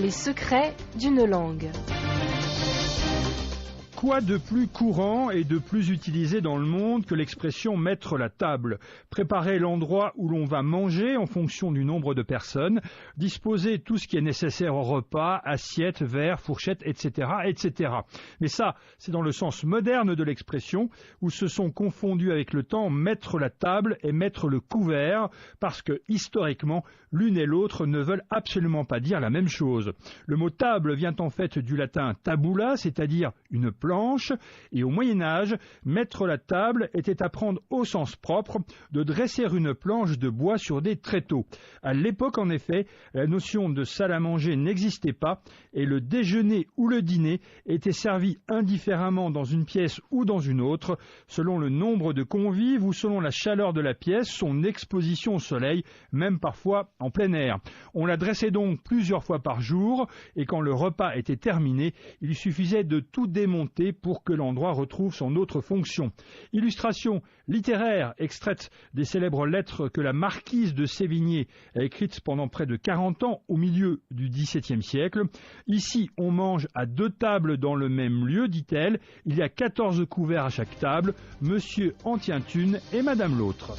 Les secrets d'une langue. Quoi de plus courant et de plus utilisé dans le monde que l'expression « mettre la table », préparer l'endroit où l'on va manger en fonction du nombre de personnes, disposer tout ce qui est nécessaire au repas, assiettes, verres, fourchettes, etc., etc. Mais ça, c'est dans le sens moderne de l'expression, où se sont confondus avec le temps mettre la table et mettre le couvert, parce que, historiquement, l'une et l'autre ne veulent absolument pas dire la même chose. Le mot table vient en fait du latin tabula, c'est-à-dire une planche, et au Moyen-Âge, mettre la table était à prendre au sens propre de dresser une planche de bois sur des tréteaux. À l'époque, en effet, la notion de salle à manger n'existait pas et le déjeuner ou le dîner était servi indifféremment dans une pièce ou dans une autre, selon le nombre de convives ou selon la chaleur de la pièce, son exposition au soleil, même parfois en plein air. On la dressait donc plusieurs fois par jour et quand le repas était terminé, il suffisait de tout démonter pour que l'endroit retrouve son autre fonction. Illustration littéraire extraite des célèbres lettres que la marquise de Sévigné a écrites pendant près de 40 ans au milieu du XVIIe siècle. Ici, on mange à 2 tables dans le même lieu, dit-elle. Il y a 14 couverts à chaque table. Monsieur en tient une et madame l'autre.